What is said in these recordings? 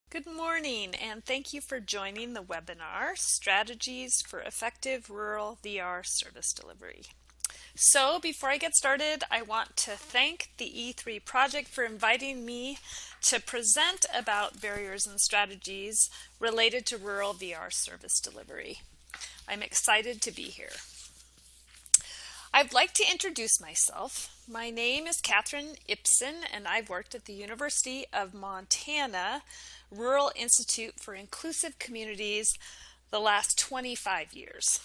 Good morning, and thank you for joining the webinar, Strategies for Effective Rural VR Service Delivery. So before I get started, I want to thank the E3 project for inviting me to present about barriers and strategies related to rural VR service delivery. I'm excited to be here. I'd like to introduce myself. My name is Catherine Ibsen, and I've worked at the University of Montana Rural Institute for Inclusive Communities the last 25 years.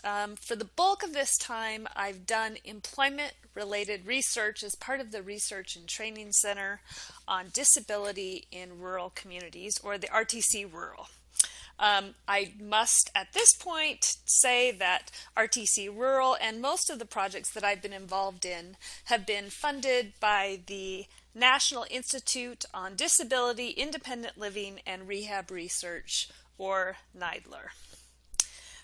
For the bulk of this time, I've done employment-related research as part of the Research and Training Center on Disability in Rural Communities, or the RTC Rural. I must at this point say that RTC Rural and most of the projects that I've been involved in have been funded by the National Institute on Disability, Independent Living, and Rehab Research, or NIDLR.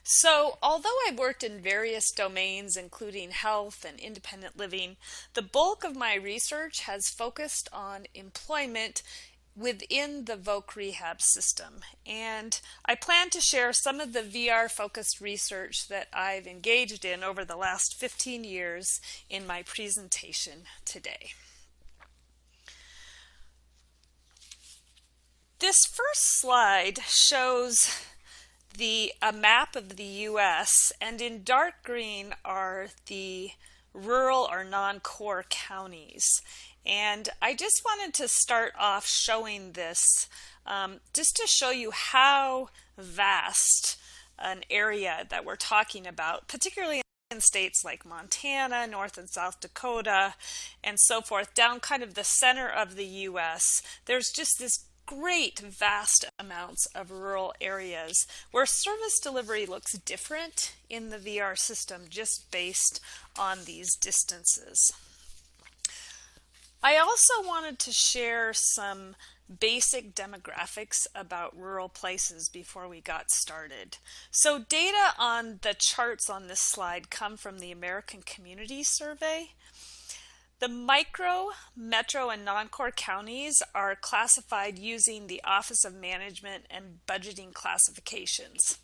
So, although I've worked in various domains, including health and independent living, the bulk of my research has focused on employment within the VOC rehab system. And I plan to share some of the VR-focused research that I've engaged in over the last 15 years in my presentation today. This first slide shows a map of the U.S., and in dark green are the rural or non-core counties. And I just wanted to start off showing this just to show you how vast an area that we're talking about, particularly in states like Montana, North and South Dakota, and so forth, down kind of the center of the U.S. There's just this great vast amounts of rural areas where service delivery looks different in the VR system just based on these distances. I also wanted to share some basic demographics about rural places before we got started. So data on the charts on this slide come from the American Community Survey. The micro, metro, and non-core counties are classified using the Office of Management and Budgeting classifications,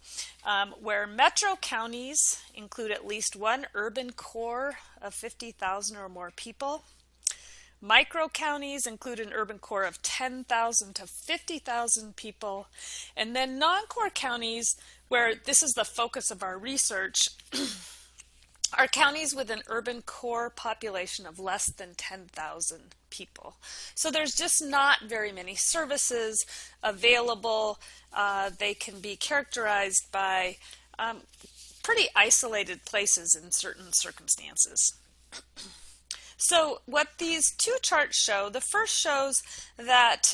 where metro counties include at least one urban core of 50,000 or more people. Micro counties include an urban core of 10,000 to 50,000 people, and then non-core counties, where this is the focus of our research, are counties with an urban core population of less than 10,000 people. So there's just not very many services available. They can be characterized by pretty isolated places in certain circumstances. So what these two charts show, the first shows that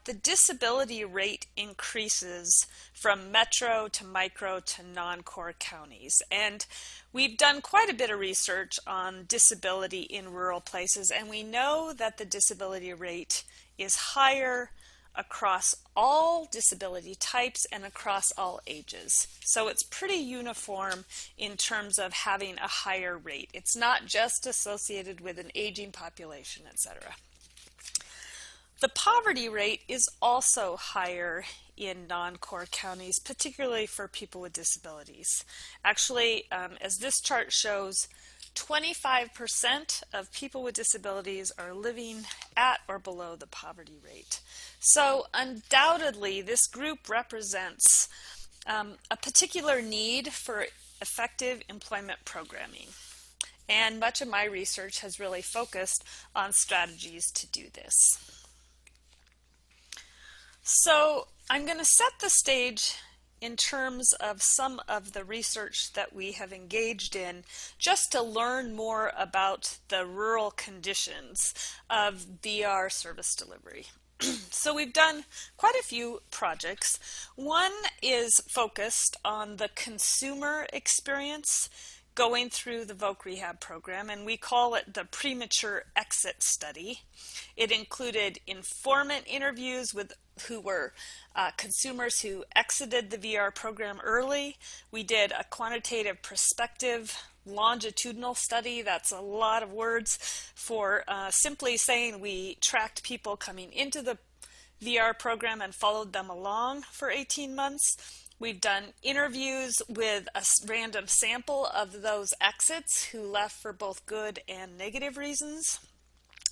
the disability rate increases from metro to micro to non-core counties. And we've done quite a bit of research on disability in rural places, and we know that the disability rate is higher across all disability types and across all ages. So it's pretty uniform in terms of having a higher rate. It's not just associated with an aging population, etc. The poverty rate is also higher in non-core counties, particularly for people with disabilities. Actually, as this chart shows, 25% of people with disabilities are living at or below the poverty rate. So undoubtedly, this group represents a particular need for effective employment programming. And much of my research has really focused on strategies to do this. So I'm going to set the stage in terms of some of the research that we have engaged in, just to learn more about the rural conditions of VR service delivery. So we've done quite a few projects. One is focused on the consumer experience going through the VOC rehab program, and we call it the Premature exit study. It included informant interviews with who were consumers who exited the VR program early. We did a quantitative prospective longitudinal study. That's a lot of words for simply saying we tracked people coming into the VR program and followed them along for 18 months. We've done interviews with a random sample of those exits who left for both good and negative reasons.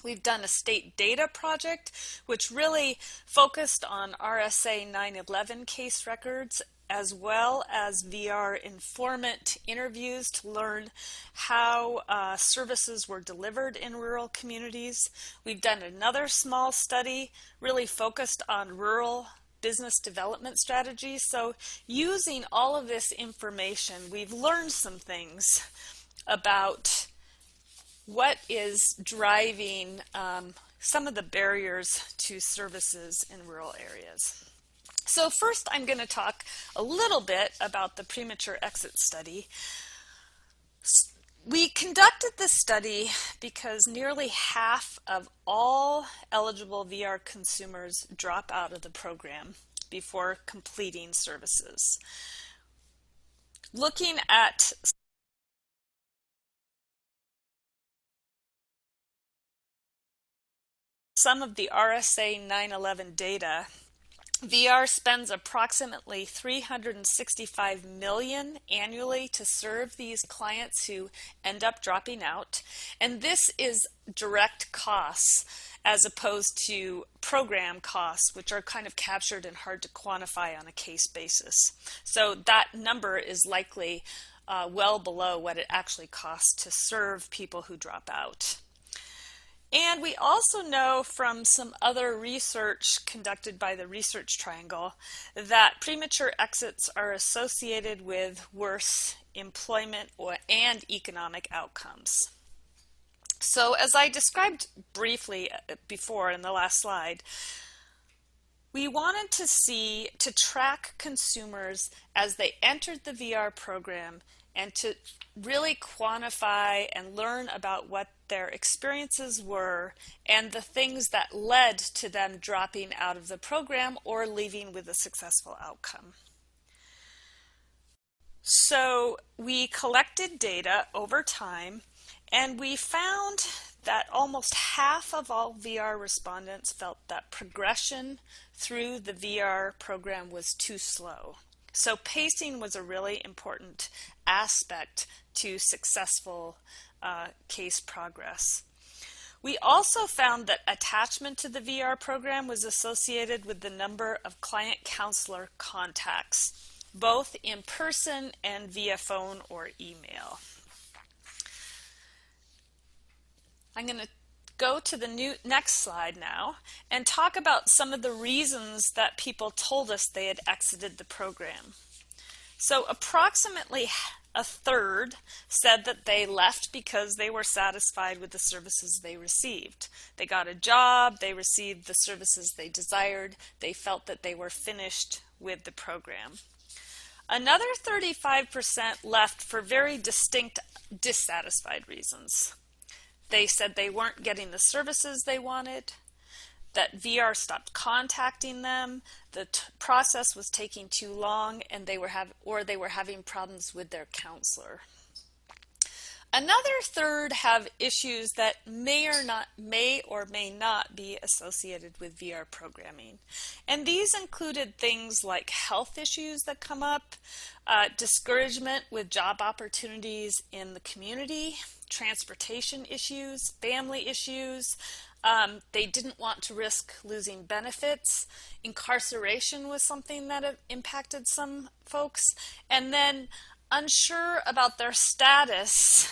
We've done a state data project, which really focused on RSA 911 case records, as well as VR informant interviews to learn how services were delivered in rural communities. We've done another small study really focused on rural business development strategies. So using all of this information, we've learned some things about what is driving some of the barriers to services in rural areas. So first, I'm going to talk a little bit about the Premature exit study. We conducted this study because nearly half of all eligible VR consumers drop out of the program before completing services. Looking at some of the RSA 911 data, VR spends approximately $365 million annually to serve these clients who end up dropping out. And this is direct costs as opposed to program costs, which are kind of captured and hard to quantify on a case basis. So that number is likely well below what it actually costs to serve people who drop out. And we also know from some other research conducted by the Research Triangle that premature exits are associated with worse employment and economic outcomes. So as I described briefly before in the last slide, we wanted to track consumers as they entered the VR program and to really quantify and learn about what their experiences were and the things that led to them dropping out of the program or leaving with a successful outcome. So we collected data over time, and we found that almost half of all VR respondents felt that progression through the VR program was too slow. So pacing was a really important aspect to successful case progress. We also found that attachment to the VR program was associated with the number of client counselor contacts, both in person and via phone or email. I'm going to go to the next slide now and talk about some of the reasons that people told us they had exited the program. So approximately a third said that they left because they were satisfied with the services they received. They got a job, they received the services they desired, they felt that they were finished with the program. Another 35% left for very distinct dissatisfied reasons. They said they weren't getting the services they wanted, that VR stopped contacting them, the process was taking too long, and they were having problems with their counselor. Another third have issues that may or may not be associated with VR programming. And these included things like health issues that come up, discouragement with job opportunities in the community, transportation issues, family issues. They didn't want to risk losing benefits. Incarceration was something that impacted some folks. And then unsure about their status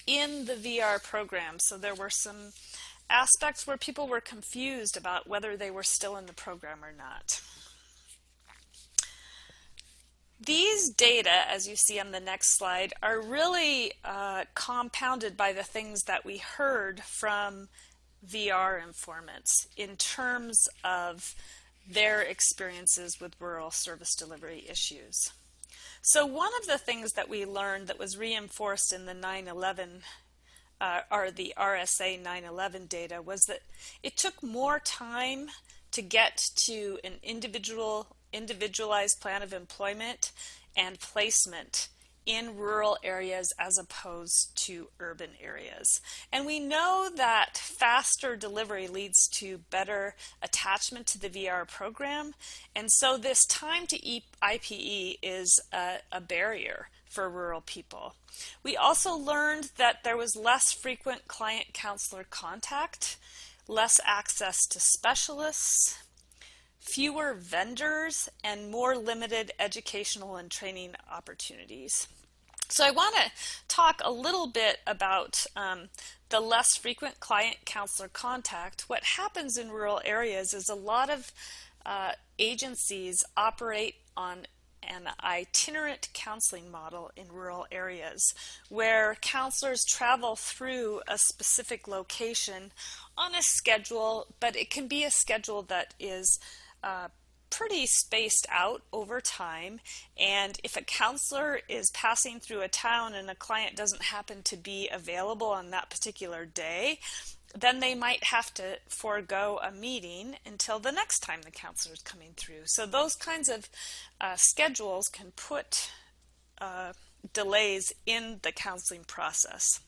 in the VR program. So there were some aspects where people were confused about whether they were still in the program or not. These data, as you see on the next slide, are really compounded by the things that we heard from VR informants in terms of their experiences with rural service delivery issues. So one of the things that we learned that was reinforced in the 9/11 or the RSA 9/11 data was that it took more time to get to an individualized plan of employment and placement in rural areas as opposed to urban areas. And we know that faster delivery leads to better attachment to the VR program. And so this time to IPE is a barrier for rural people. We also learned that there was less frequent client counselor contact, less access to specialists, fewer vendors, and more limited educational and training opportunities. So I want to talk a little bit about the less frequent client counselor contact. What happens in rural areas is a lot of agencies operate on an itinerant counseling model in rural areas where counselors travel through a specific location on a schedule, but it can be a schedule that is pretty spaced out over time. And if a counselor is passing through a town and a client doesn't happen to be available on that particular day, then they might have to forego a meeting until the next time the counselor is coming through. So those kinds of schedules can put delays in the counseling process.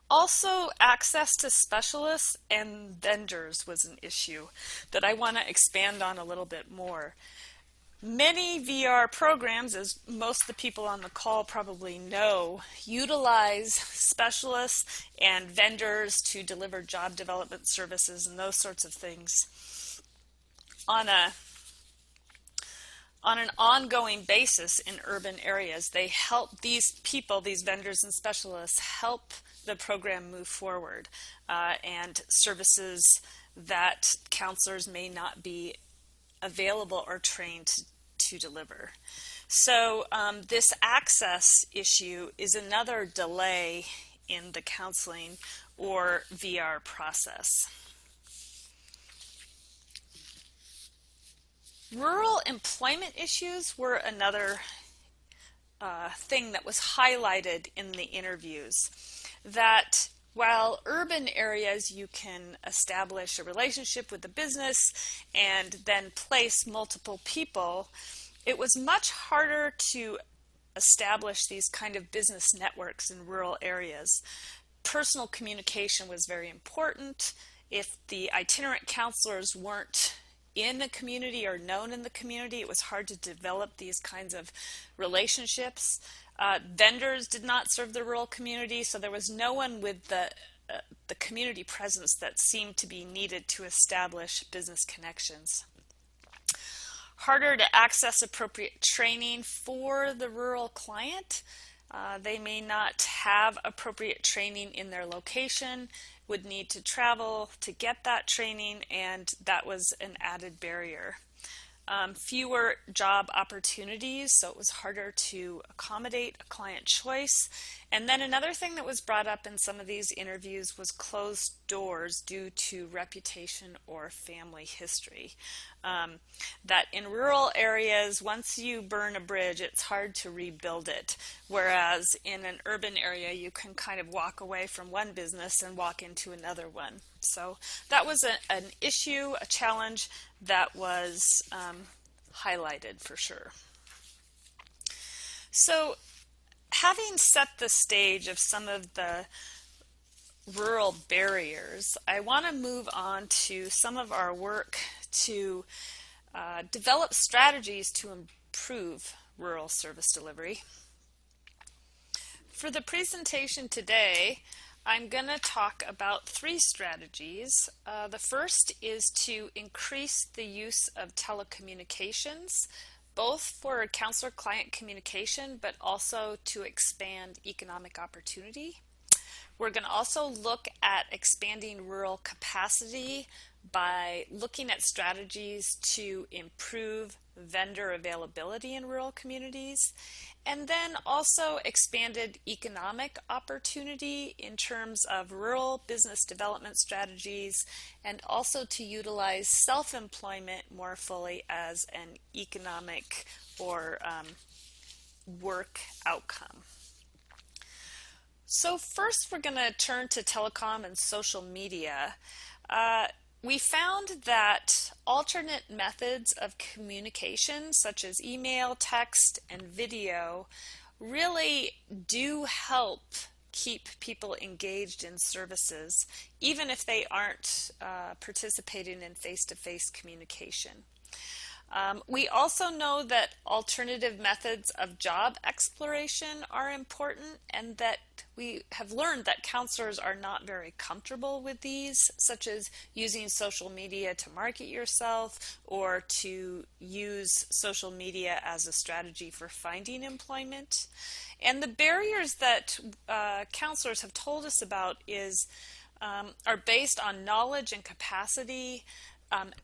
Also, access to specialists and vendors was an issue that I want to expand on a little bit more. Many VR programs, as most of the people on the call probably know, utilize specialists and vendors to deliver job development services and those sorts of things on an ongoing basis in urban areas. They help these people, these vendors and specialists, help the program move forward and services that counselors may not be available or trained to deliver. So this access issue is another delay in the counseling or VR process. Rural employment issues were another thing that was highlighted in the interviews. That while urban areas you can establish a relationship with the business and then place multiple people, it was much harder to establish these kind of business networks in rural areas. Personal communication was very important. If the itinerant counselors weren't in the community or known in the community, it was hard to develop these kinds of relationships. Vendors did not serve the rural community, so there was no one with the community presence that seemed to be needed to establish business connections. Harder to access appropriate training for the rural client. They may not have appropriate training in their location, would need to travel to get that training, and that was an added barrier. Fewer job opportunities, so it was harder to accommodate a client choice. And then another thing that was brought up in some of these interviews was closed doors due to reputation or family history. That in rural areas, once you burn a bridge, it's hard to rebuild it. Whereas in an urban area, you can kind of walk away from one business and walk into another one. So that was an issue, a challenge that was highlighted for sure. So having set the stage of some of the rural barriers, I want to move on to some of our work to develop strategies to improve rural service delivery. For the presentation today, I'm going to talk about 3 strategies. The first is to increase the use of telecommunications, both for counselor-client communication, but also to expand economic opportunity. We're going to also look at expanding rural capacity by looking at strategies to improve vendor availability in rural communities, and then also expanded economic opportunity in terms of rural business development strategies, and also to utilize self-employment more fully as an economic or work outcome. So first we're going to turn to telecom and social media. We found that alternate methods of communication, such as email, text, and video, really do help keep people engaged in services, even if they aren't participating in face-to-face communication. We also know that alternative methods of job exploration are important, and that we have learned that counselors are not very comfortable with these, such as using social media to market yourself or to use social media as a strategy for finding employment. And the barriers that counselors have told us about are based on knowledge and capacity,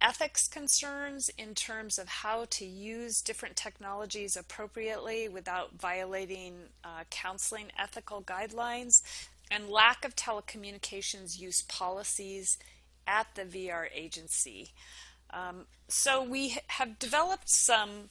ethics concerns in terms of how to use different technologies appropriately without violating counseling ethical guidelines, and lack of telecommunications use policies at the VR agency. So we have developed some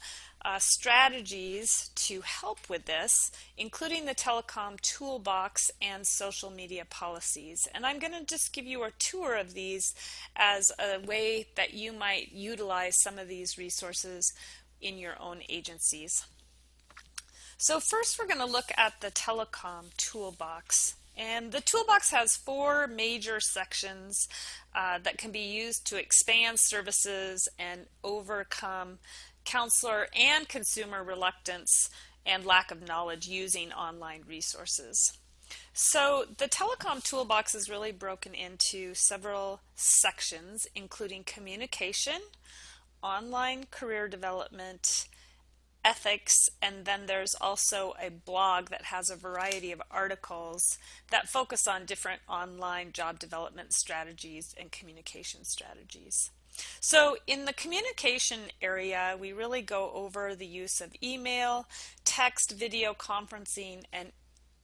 strategies to help with this, including the telecom toolbox and social media policies. And I'm going to just give you a tour of these as a way that you might utilize some of these resources in your own agencies. So first we're going to look at the telecom toolbox. And the toolbox has 4 major sections that can be used to expand services and overcome counselor and consumer reluctance and lack of knowledge using online resources. So the telecom toolbox is really broken into several sections, including communication, online career development, ethics, and then there's also a blog that has a variety of articles that focus on different online job development strategies and communication strategies. So in the communication area, we really go over the use of email, text, video conferencing, and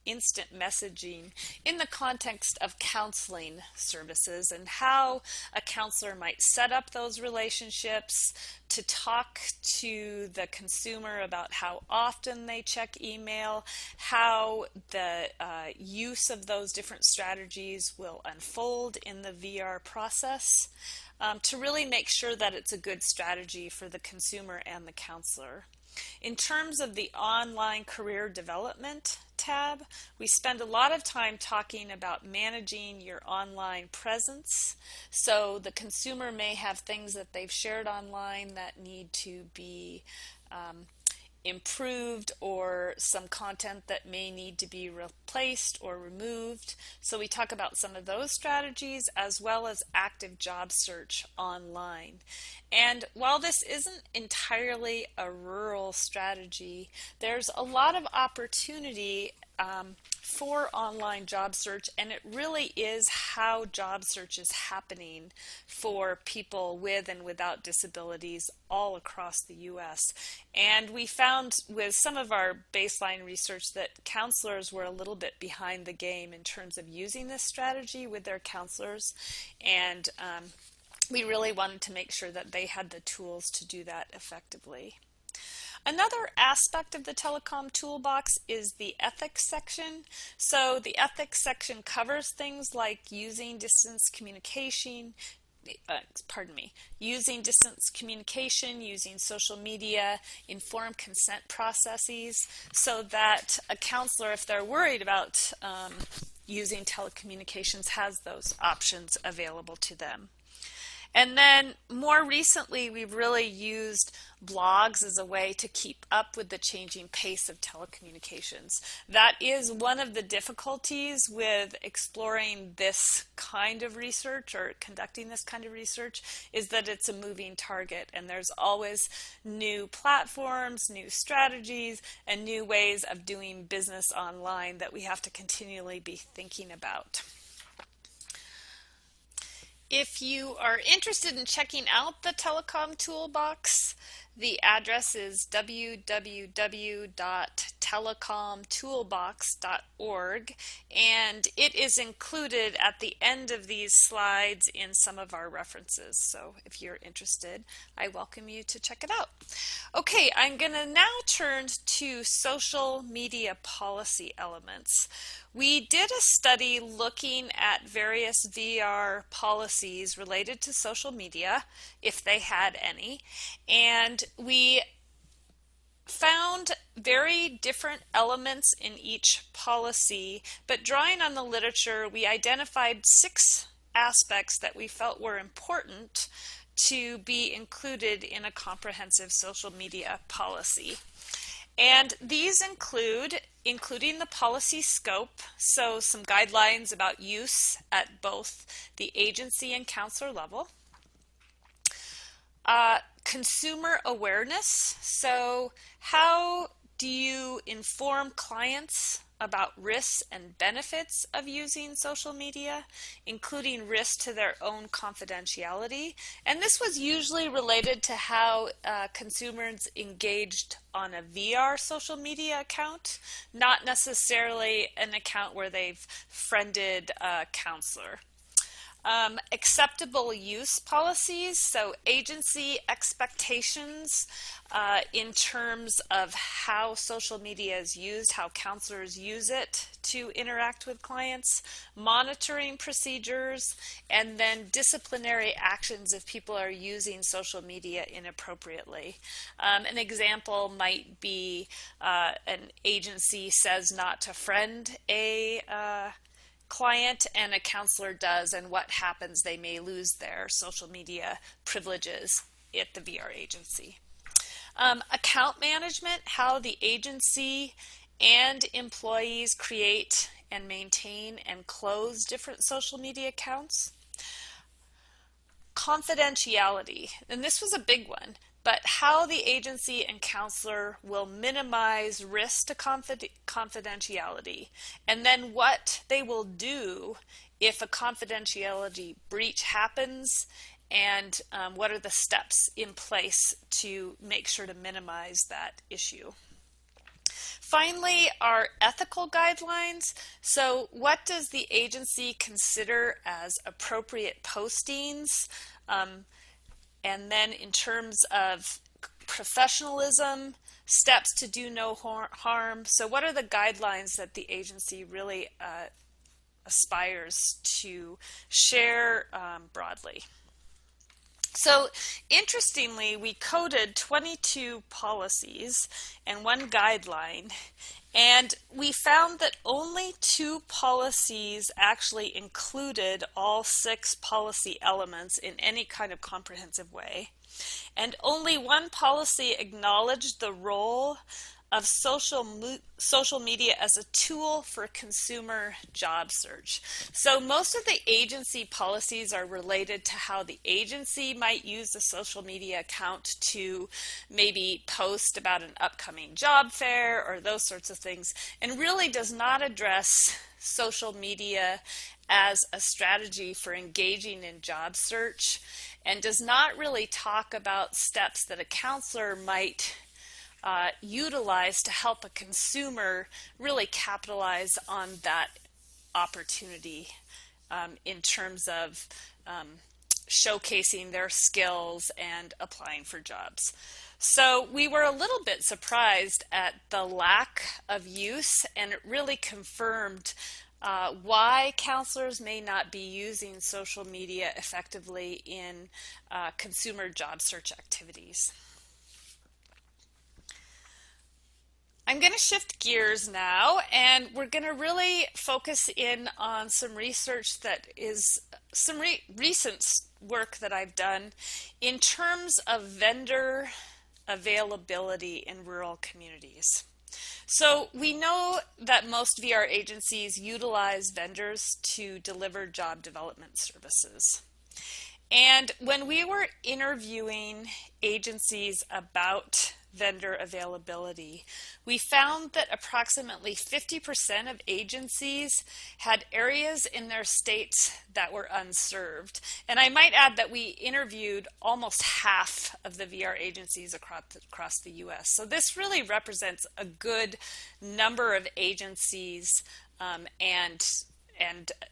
instant messaging in the context of counseling services and how a counselor might set up those relationships, to talk to the consumer about how often they check email, how the use of those different strategies will unfold in the VR process, to really make sure that it's a good strategy for the consumer and the counselor. In terms of the online career development tab, we spend a lot of time talking about managing your online presence. So the consumer may have things that they've shared online that need to be improved, or some content that may need to be replaced or removed. So we talk about some of those strategies, as well as active job search online. And while this isn't entirely a rural strategy, there's a lot of opportunity for online job search, and it really is how job search is happening for people with and without disabilities all across the U.S. And we found with some of our baseline research that counselors were a little bit behind the game in terms of using this strategy with their counselors, and we really wanted to make sure that they had the tools to do that effectively. Another aspect of the telecom toolbox is the ethics section. So the ethics section covers things like using distance communication, using social media, informed consent processes, so that a counselor, if they're worried about using telecommunications, has those options available to them. And then more recently, we've really used blogs as a way to keep up with the changing pace of telecommunications. That is one of the difficulties with exploring this kind of research, or conducting this kind of research, is that it's a moving target, and there's always new platforms, new strategies, and new ways of doing business online that we have to continually be thinking about. If you are interested in checking out the telecom toolbox, the address is www.telecomtoolbox.org, and it is included at the end of these slides in some of our references. So if you're interested, I welcome you to check it out. Okay, I'm going to now turn to social media policy elements. We did a study looking at various VR policies related to social media, if they had any, and we found very different elements in each policy, but drawing on the literature, we identified 6 aspects that we felt were important to be included in a comprehensive social media policy. And these including the policy scope, so some guidelines about use at both the agency and counselor level. Consumer awareness, so how do you inform clients about risks and benefits of using social media, including risk to their own confidentiality. And this was usually related to how consumers engaged on a VR social media account, not necessarily an account where they've friended a counselor. Acceptable use policies, so agency expectations in terms of how social media is used, how counselors use it to interact with clients, monitoring procedures, and then disciplinary actions if people are using social media inappropriately. An example might be an agency says not to friend a client and a counselor does, and what happens. They may lose their social media privileges at the VR agency. Account management, how the agency and employees create and maintain and close different social media accounts. Confidentiality, and this was a big one, but how the agency and counselor will minimize risk to confidentiality, and then what they will do if a confidentiality breach happens, and what are the steps in place to make sure to minimize that issue. Finally, our ethical guidelines. So what does the agency consider as appropriate postings? And then in terms of professionalism, steps to do no harm. So what are the guidelines that the agency really aspires to share broadly? So interestingly, we coded 22 policies and 1 guideline, and we found that only 2 policies actually included all 6 policy elements in any kind of comprehensive way. And only 1 policy acknowledged the role of social media as a tool for consumer job search. So most of the agency policies are related to how the agency might use a social media account to maybe post about an upcoming job fair or those sorts of things, and really does not address social media as a strategy for engaging in job search, and does not really talk about steps that a counselor might utilize to help a consumer really capitalize on that opportunity in terms of showcasing their skills and applying for jobs. So we were a little bit surprised at the lack of use, and it really confirmed why counselors may not be using social media effectively in consumer job search activities. I'm going to shift gears now, and we're going to really focus in on some research that is some recent work that I've done in terms of vendor availability in rural communities. So we know that most VR agencies utilize vendors to deliver job development services. And when we were interviewing agencies about vendor availability, we found that approximately 50% of agencies had areas in their states that were unserved. And I might add that we interviewed almost half of the VR agencies across the US. So this really represents a good number of agencies and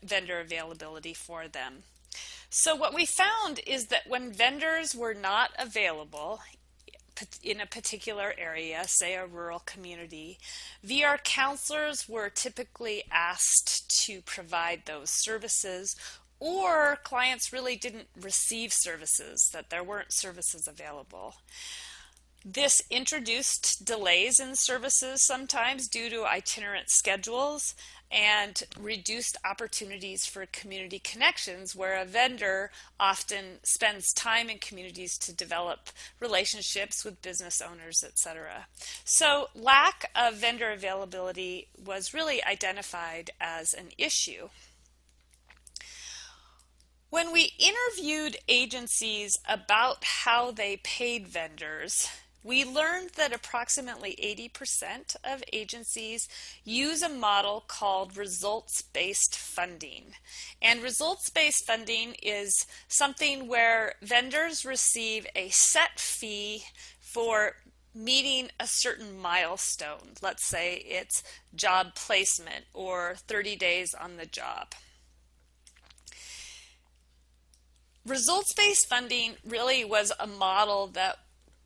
vendor availability for them. So what we found is that when vendors were not available in a particular area, say a rural community, VR counselors were typically asked to provide those services, or clients really didn't receive services, that there weren't services available. This introduced delays in services sometimes due to itinerant schedules and reduced opportunities for community connections, where a vendor often spends time in communities to develop relationships with business owners, etc. So lack of vendor availability was really identified as an issue. When we interviewed agencies about how they paid vendors, we learned that approximately 80% of agencies use a model called results-based funding. And results-based funding is something where vendors receive a set fee for meeting a certain milestone. Let's say it's job placement or 30 days on the job. Results-based funding really was a model that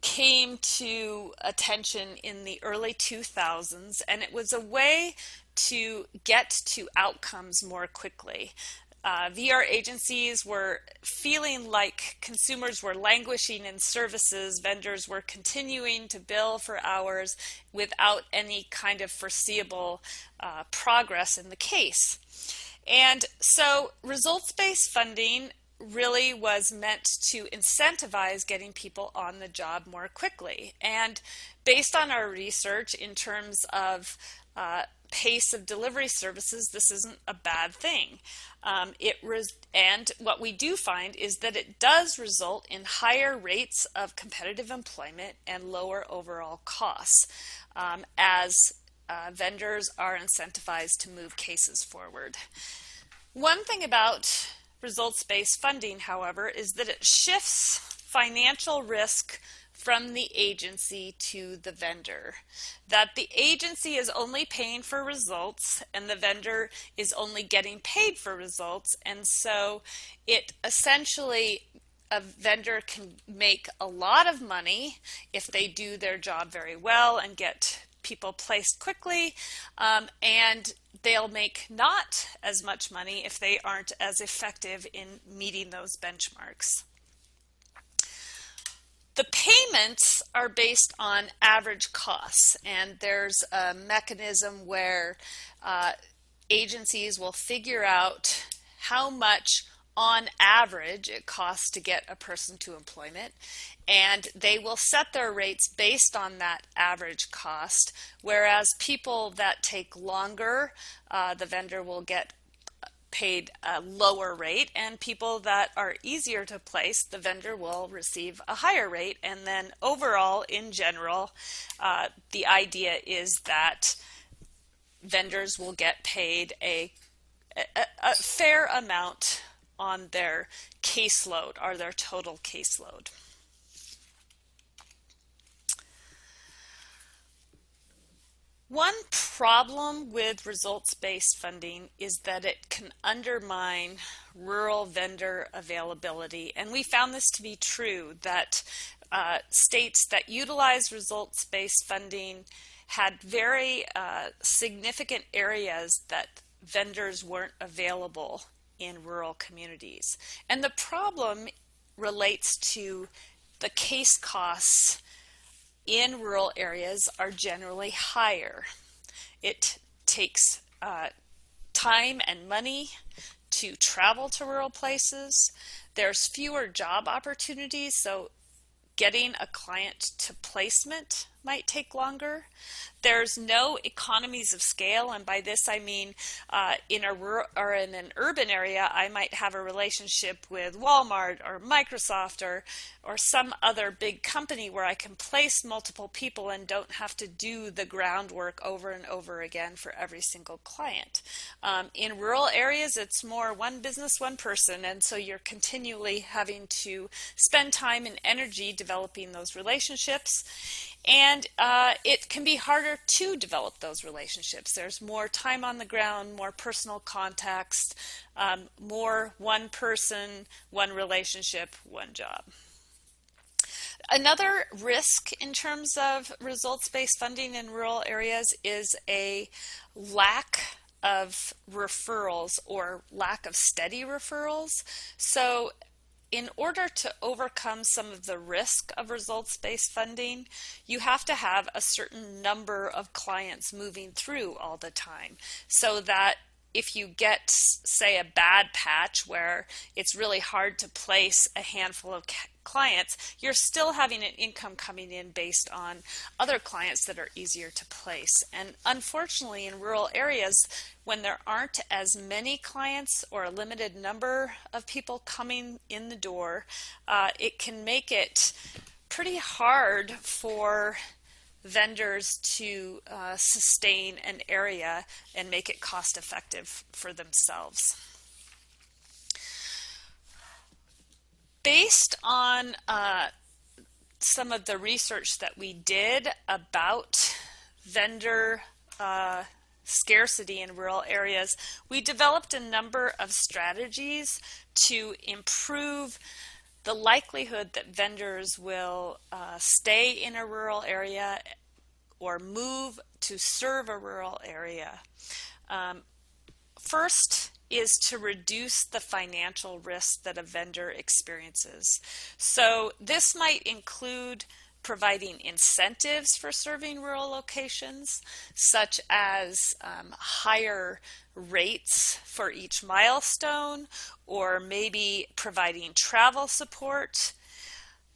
came to attention in the early 2000s, and it was a way to get to outcomes more quickly. VR agencies were feeling like consumers were languishing in services, vendors were continuing to bill for hours without any kind of foreseeable progress in the case. And so results-based funding really was meant to incentivize getting people on the job more quickly. And based on our research in terms of pace of delivery services, this isn't a bad thing. And what we do find is that it does result in higher rates of competitive employment and lower overall costs as vendors are incentivized to move cases forward. One thing about results-based funding, however, is that it shifts financial risk from the agency to the vendor. That the agency is only paying for results and the vendor is only getting paid for results, and so it essentially, a vendor can make a lot of money if they do their job very well and get people placed quickly, and they'll make not as much money if they aren't as effective in meeting those benchmarks. The payments are based on average costs, and there's a mechanism where agencies will figure out how much on average it costs to get a person to employment, and they will set their rates based on that average cost, whereas people that take longer, the vendor will get paid a lower rate, and people that are easier to place, the vendor will receive a higher rate. And then overall, in general, the idea is that vendors will get paid a fair amount on their caseload or their total caseload. One problem with results-based funding is that it can undermine rural vendor availability, and we found this to be true, that states that utilize results-based funding had very significant areas that vendors weren't available in rural communities. And the problem relates to the case costs in rural areas are generally higher. It takes time and money to travel to rural places. There's fewer job opportunities, so getting a client to placement might take longer. There's no economies of scale, and by this I mean in an urban area, I might have a relationship with Walmart or Microsoft or some other big company where I can place multiple people and don't have to do the groundwork over and over again for every single client. In rural areas, it's more one business, one person, and so you're continually having to spend time and energy developing those relationships. And it can be harder to develop those relationships. There's more time on the ground, more personal context, more one person, one relationship, one job. Another risk in terms of results-based funding in rural areas is a lack of referrals or lack of steady referrals. So in order to overcome some of the risk of results-based funding, you have to have a certain number of clients moving through all the time, so that if you get, say, a bad patch where it's really hard to place a handful of clients, you're still having an income coming in based on other clients that are easier to place. And unfortunately, in rural areas, when there aren't as many clients or a limited number of people coming in the door, it can make it pretty hard for vendors to sustain an area and make it cost effective for themselves. Based on some of the research that we did about vendor scarcity in rural areas, we developed a number of strategies to improve the likelihood that vendors will stay in a rural area or move to serve a rural area. First is to reduce the financial risk that a vendor experiences. So this might include providing incentives for serving rural locations, such as higher rates for each milestone, or maybe providing travel support.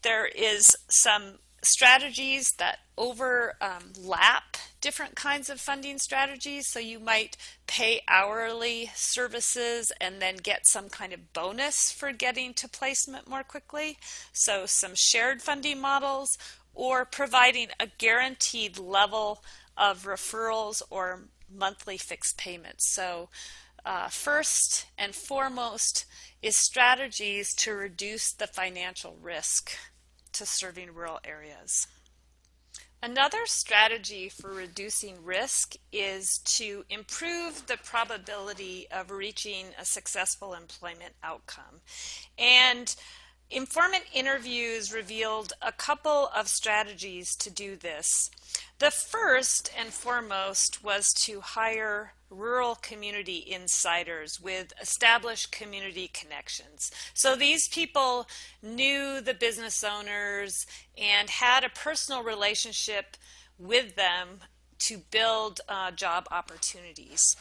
There is some strategies that overlap different kinds of funding strategies. So you might pay hourly services and then get some kind of bonus for getting to placement more quickly. So some shared funding models, or providing a guaranteed level of referrals or monthly fixed payments. So first and foremost is strategies to reduce the financial risk to serving rural areas. Another strategy for reducing risk is to improve the probability of reaching a successful employment outcome. And informant interviews revealed a couple of strategies to do this. The first and foremost was to hire rural community insiders with established community connections. So these people knew the business owners and had a personal relationship with them to build job opportunities.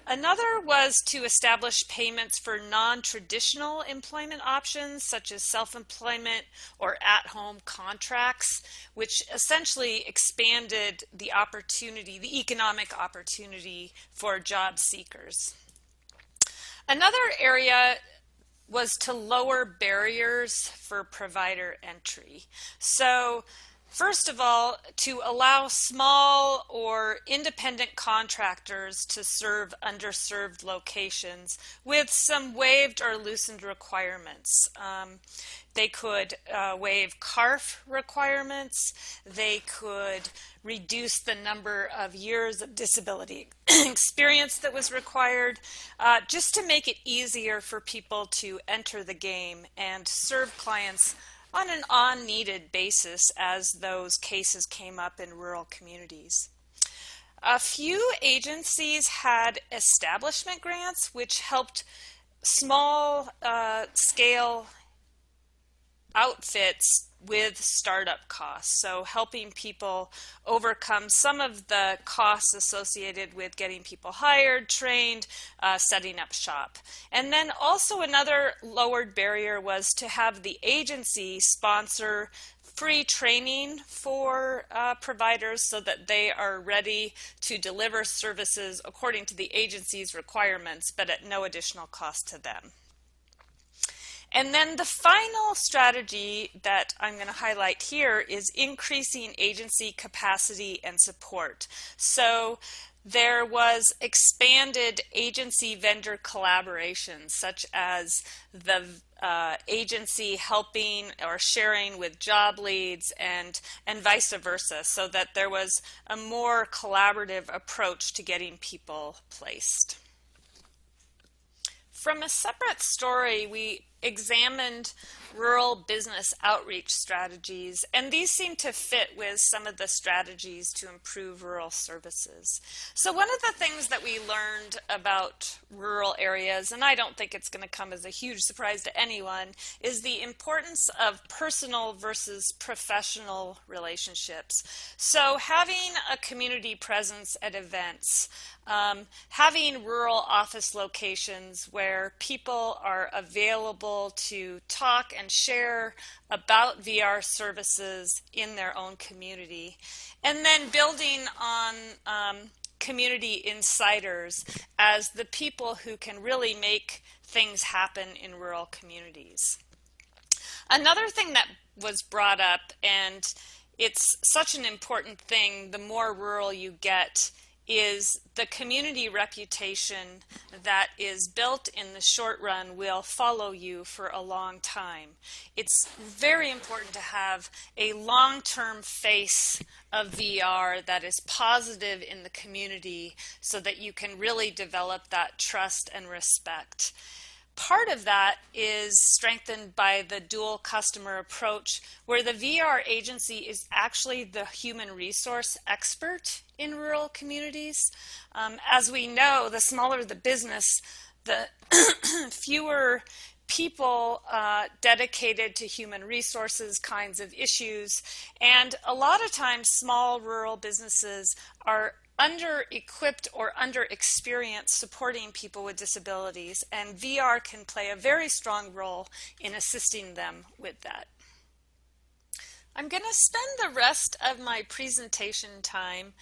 Another was to establish payments for non-traditional employment options, such as self-employment or at-home contracts, which essentially expanded the opportunity, the economic opportunity for job seekers. Another area was to lower barriers for provider entry. So first of all, to allow small or independent contractors to serve underserved locations with some waived or loosened requirements. They could waive CARF requirements. They could reduce the number of years of disability experience that was required, just to make it easier for people to enter the game and serve clients on an on-needed basis as those cases came up in rural communities. A few agencies had establishment grants, which helped small scale outfits with startup costs, so helping people overcome some of the costs associated with getting people hired, trained, setting up shop. And then also another lowered barrier was to have the agency sponsor free training for providers so that they are ready to deliver services according to the agency's requirements, but at no additional cost to them. And then the final strategy that I'm going to highlight here is increasing agency capacity and support. So there was expanded agency vendor collaboration, such as the agency helping or sharing with job leads and vice versa, so that there was a more collaborative approach to getting people placed. From a separate story, we examined rural business outreach strategies, and these seem to fit with some of the strategies to improve rural services. So one of the things that we learned about rural areas, and I don't think it's going to come as a huge surprise to anyone, is the importance of personal versus professional relationships. So having a community presence at events, having rural office locations where people are available to talk and share about VR services in their own community, and then building on community insiders as the people who can really make things happen in rural communities. Another thing that was brought up, and it's such an important thing the more rural you get, is the community reputation that is built in the short run will follow you for a long time. It's very important to have a long-term face of VR that is positive in the community so that you can really develop that trust and respect. Part of that is strengthened by the dual customer approach, where the VR agency is actually the human resource expert in rural communities. As we know, the smaller the business, the fewer people dedicated to human resources kinds of issues. And a lot of times small rural businesses are under-equipped or under-experienced supporting people with disabilities, and VR can play a very strong role in assisting them with that. I'm going to spend the rest of my presentation time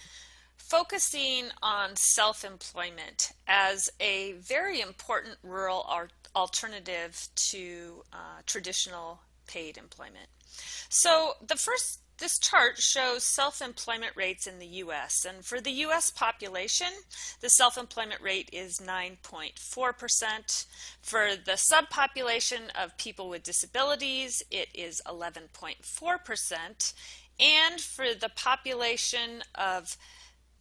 focusing on self-employment as a very important rural alternative to traditional paid employment. So this chart shows self-employment rates in the U.S. And for the U.S. population, the self-employment rate is 9.4%. For the subpopulation of people with disabilities, it is 11.4%. And for the population of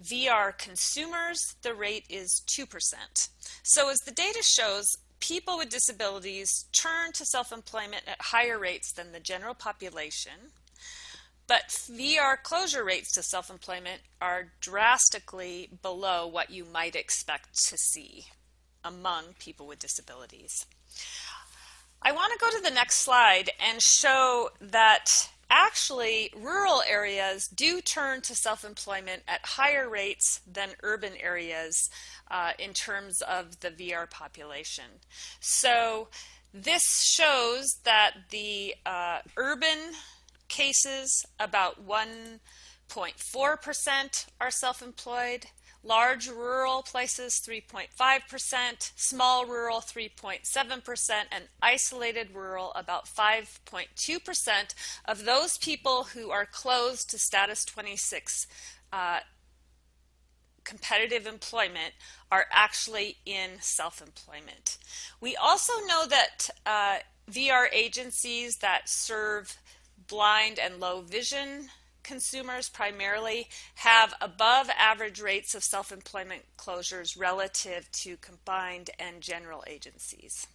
VR consumers, the rate is 2%. So as the data shows, people with disabilities turn to self-employment at higher rates than the general population. But VR closure rates to self-employment are drastically below what you might expect to see among people with disabilities. I want to go to the next slide and show that actually rural areas do turn to self-employment at higher rates than urban areas in terms of the VR population. So this shows that the urban cases, about 1.4% are self-employed, large rural places 3.5%, small rural 3.7%, and isolated rural about 5.2% of those people who are closed to status 26 competitive employment are actually in self-employment. We also know that VR agencies that serve blind and low vision consumers primarily have above average rates of self-employment closures relative to combined and general agencies.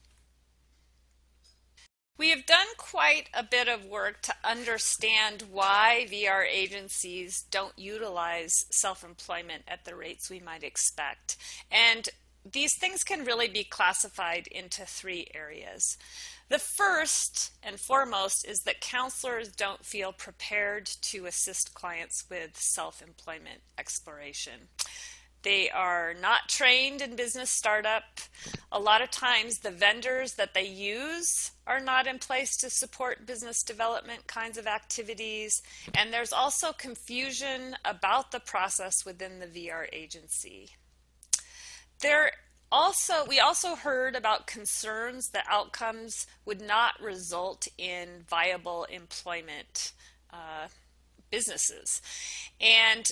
We have done quite a bit of work to understand why VR agencies don't utilize self-employment at the rates we might expect. And these things can really be classified into three areas. The first and foremost is that counselors don't feel prepared to assist clients with self-employment exploration. They are not trained in business startup. A lot of times the vendors that they use are not in place to support business development kinds of activities. And there's also confusion about the process within the VR agency. We also heard about concerns that outcomes would not result in viable employment businesses. And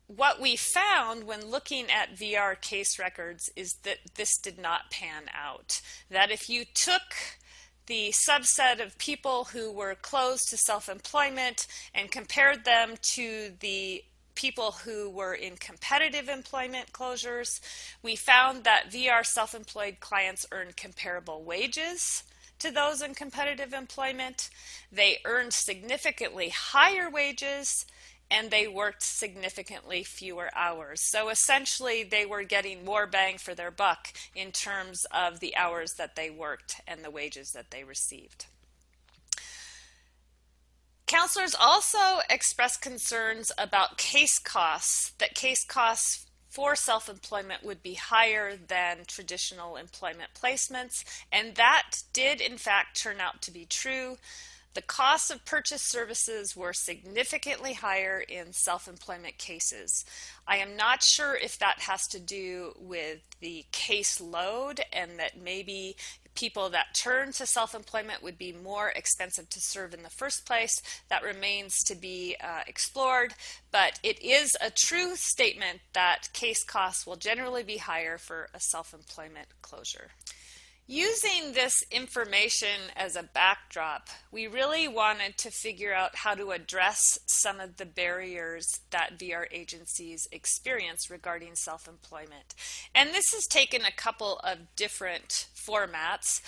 what we found when looking at VR case records is that this did not pan out. That if you took the subset of people who were closed to self-employment and compared them to the people who were in competitive employment closures, we found that VR self-employed clients earned comparable wages to those in competitive employment. They earned significantly higher wages, and they worked significantly fewer hours. So essentially, they were getting more bang for their buck in terms of the hours that they worked and the wages that they received. Counselors also expressed concerns about case costs, that case costs for self-employment would be higher than traditional employment placements, and that did in fact turn out to be true. The costs of purchased services were significantly higher in self-employment cases. I am not sure if that has to do with the caseload and that maybe people that turn to self-employment would be more expensive to serve in the first place. That remains to be explored, but it is a true statement that case costs will generally be higher for a self-employment closure. Using this information as a backdrop, we really wanted to figure out how to address some of the barriers that VR agencies experience regarding self-employment. And this has taken a couple of different formats.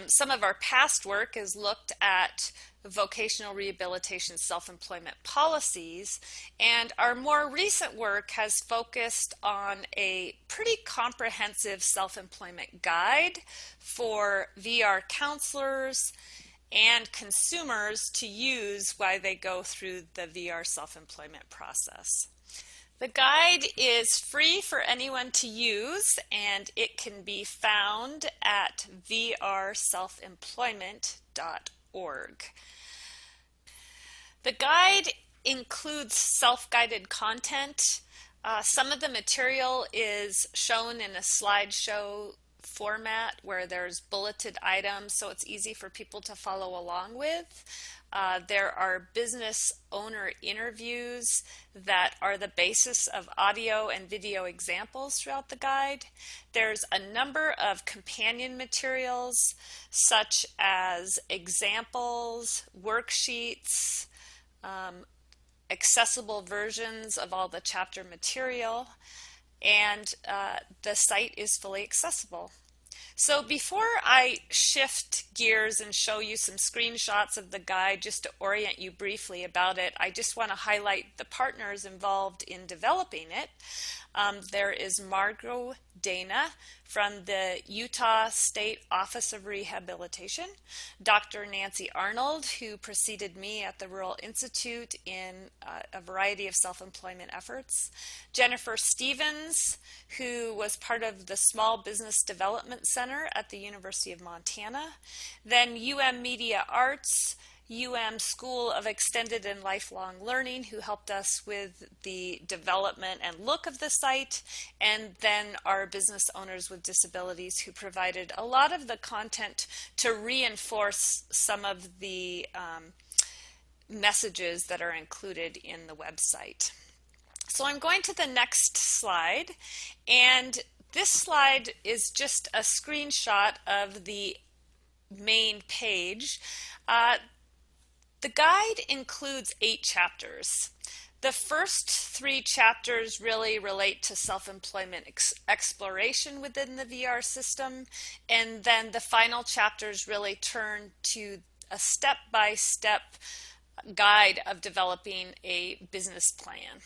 Some of our past work has looked at vocational rehabilitation self-employment policies, and our more recent work has focused on a pretty comprehensive self-employment guide for VR counselors and consumers to use while they go through the VR self-employment process. The guide is free for anyone to use, and it can be found at vrselfemployment.org. The guide includes self-guided content. Some of the material is shown in a slideshow format where there's bulleted items, so it's easy for people to follow along with. There are business owner interviews that are the basis of audio and video examples throughout the guide. There's a number of companion materials such as examples, worksheets, accessible versions of all the chapter material, and the site is fully accessible. So before I shift gears and show you some screenshots of the guide just to orient you briefly about it, I just want to highlight the partners involved in developing it. There is Margot Dana from the Utah State Office of Rehabilitation, Dr. Nancy Arnold, who preceded me at the Rural Institute in a variety of self-employment efforts, Jennifer Stevens, who was part of the Small Business Development Center at the University of Montana, then Media Arts, School of Extended and Lifelong Learning, who helped us with the development and look of the site, and then our business owners with disabilities who provided a lot of the content to reinforce some of the messages that are included in the website. So I'm going to the next slide, and this slide is just a screenshot of the main page. The guide includes 8 chapters. The first 3 chapters really relate to self-employment exploration within the VR system, and then the final chapters really turn to a step-by-step guide of developing a business plan.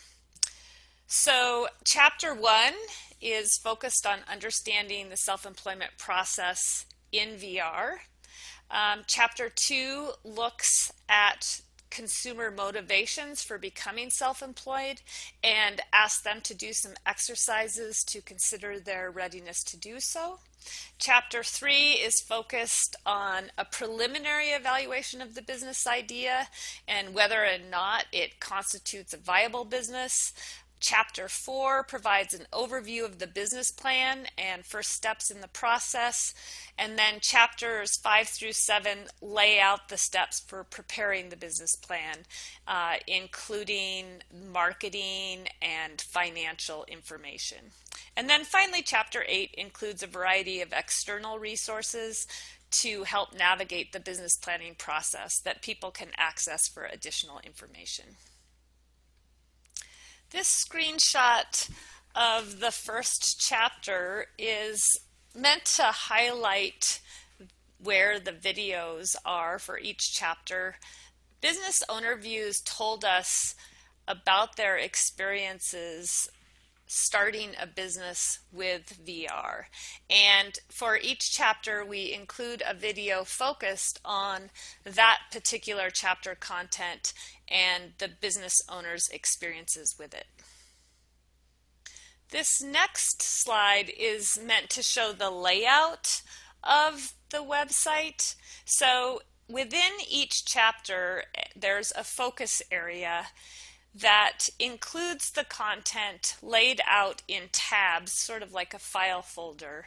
So chapter 1 is focused on understanding the self-employment process in VR. Chapter 2 looks at consumer motivations for becoming self-employed and asks them to do some exercises to consider their readiness to do so. Chapter 3 is focused on a preliminary evaluation of the business idea and whether or not it constitutes a viable business. Chapter 4 provides an overview of the business plan and first steps in the process. And then chapters 5 through 7 lay out the steps for preparing the business plan, including marketing and financial information. And then finally, chapter 8 includes a variety of external resources to help navigate the business planning process that people can access for additional information. This screenshot of the first chapter is meant to highlight where the videos are for each chapter. Business owner views told us about their experiences starting a business with VR. And for each chapter, we include a video focused on that particular chapter content and the business owner's experiences with it. This next slide is meant to show the layout of the website. So within each chapter, there's a focus area that includes the content laid out in tabs, sort of like a file folder.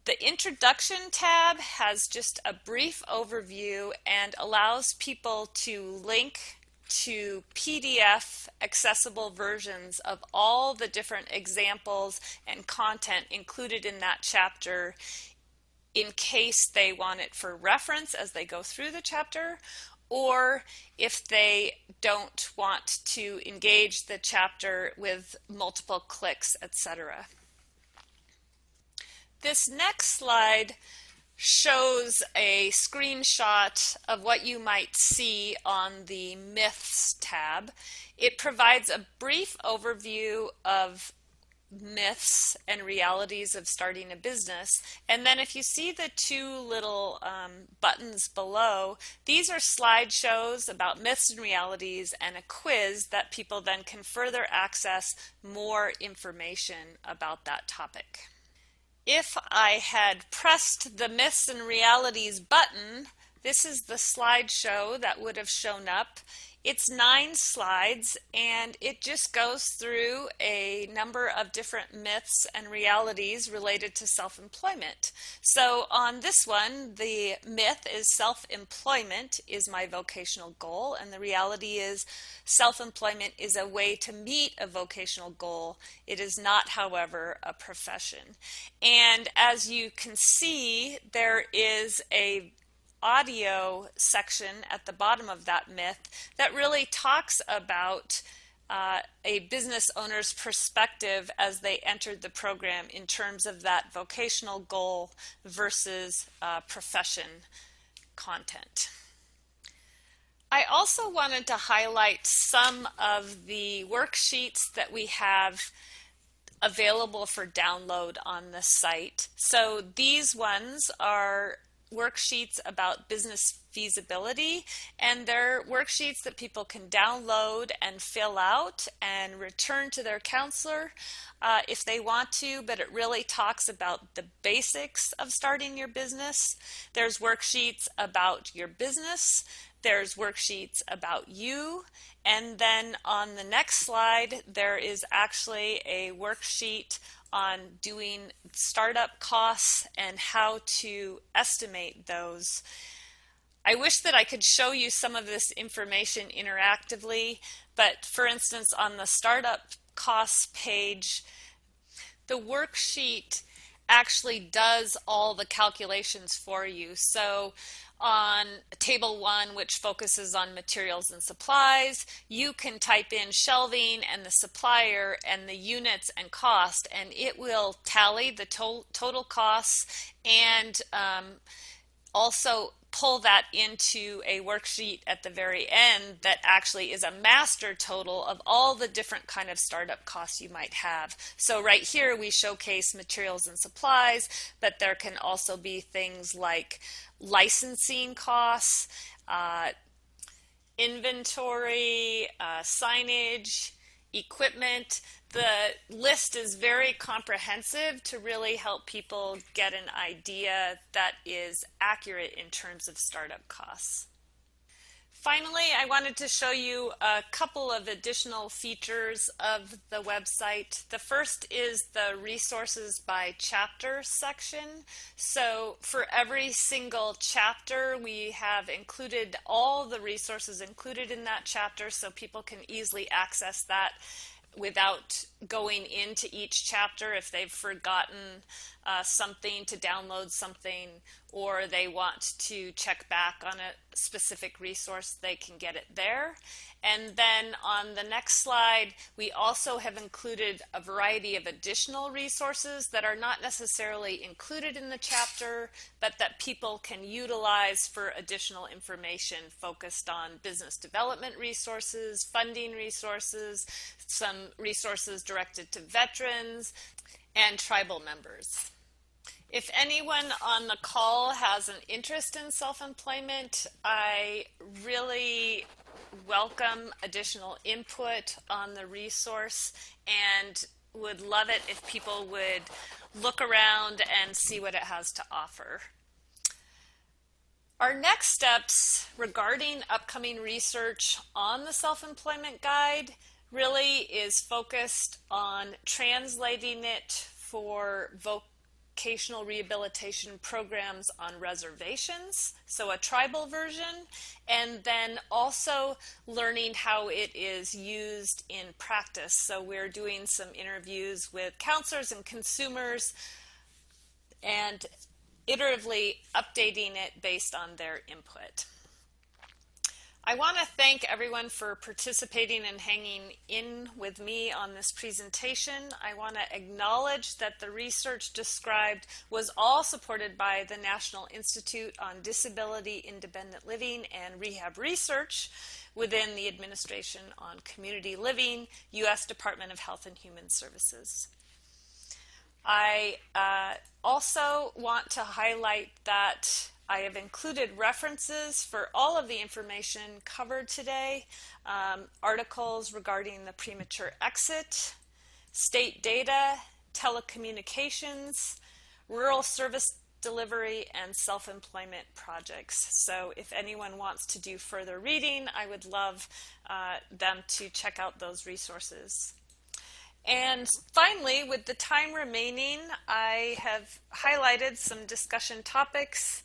The introduction tab has just a brief overview and allows people to link to PDF accessible versions of all the different examples and content included in that chapter in case they want it for reference as they go through the chapter, or if they don't want to engage the chapter with multiple clicks, etc. This next slide shows a screenshot of what you might see on the Myths tab. It provides a brief overview of myths and realities of starting a business. And then if you see the two little buttons below, these are slideshows about myths and realities and a quiz that people then can further access more information about that topic. If I had pressed the myths and realities button, this is the slideshow that would have shown up. It's 9 slides, and it just goes through a number of different myths and realities related to self-employment. So on this one, the myth is self-employment is my vocational goal, and the reality is self-employment is a way to meet a vocational goal. It is not, however, a profession. And as you can see, there is a audio section at the bottom of that myth that really talks about a business owner's perspective as they entered the program in terms of that vocational goal versus profession content. I also wanted to highlight some of the worksheets that we have available for download on the site. So these ones are worksheets about business feasibility, and they're worksheets that people can download and fill out and return to their counselor if they want to, but it really talks about the basics of starting your business. There's worksheets about your business, there's worksheets about you, and then on the next slide there is actually a worksheet on doing startup costs and how to estimate those. I wish that I could show you some of this information interactively, but for instance, on the startup costs page, the worksheet actually does all the calculations for you. So on table 1, which focuses on materials and supplies, you can type in shelving and the supplier and the units and cost, and it will tally the total costs and also pull that into a worksheet at the very end that actually is a master total of all the different kind of startup costs you might have. So right here we showcase materials and supplies, but there can also be things like licensing costs, inventory, signage, equipment. The list is very comprehensive to really help people get an idea that is accurate in terms of startup costs. Finally, I wanted to show you a couple of additional features of the website. The first is the resources by chapter section. So for every single chapter, we have included all the resources included in that chapter so people can easily access that without going into each chapter if they've forgotten something, to download something, or they want to check back on a specific resource, they can get it there. And then on the next slide, we also have included a variety of additional resources that are not necessarily included in the chapter, but that people can utilize for additional information focused on business development resources, funding resources, some resources directed to veterans and tribal members. If anyone on the call has an interest in self-employment, I really welcome additional input on the resource and would love it if people would look around and see what it has to offer. Our next steps regarding upcoming research on the self-employment guide really is focused on translating it for vocational rehabilitation programs on reservations, so a tribal version, and then also learning how it is used in practice. So we're doing some interviews with counselors and consumers and iteratively updating it based on their input. I want to thank everyone for participating and hanging in with me on this presentation. I want to acknowledge that the research described was all supported by the National Institute on Disability Independent Living and Rehab Research within the Administration on Community Living, U.S. Department of Health and Human Services. I also want to highlight that I have included references for all of the information covered today, articles regarding the premature exit, state data, telecommunications, rural service delivery, and self-employment projects. So if anyone wants to do further reading, I would love them to check out those resources. And finally, with the time remaining, I have highlighted some discussion topics.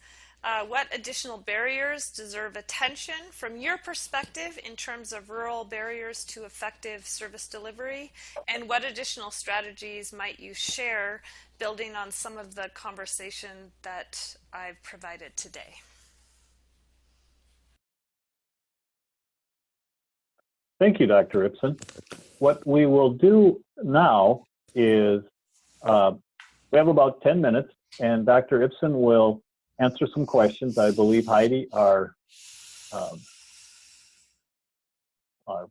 What additional barriers deserve attention from your perspective in terms of rural barriers to effective service delivery? And what additional strategies might you share building on some of the conversation that I've provided today? Thank you, Dr. Ibsen. What we will do now is we have about 10 minutes, and Dr. Ibsen will answer some questions. I believe Heidi, our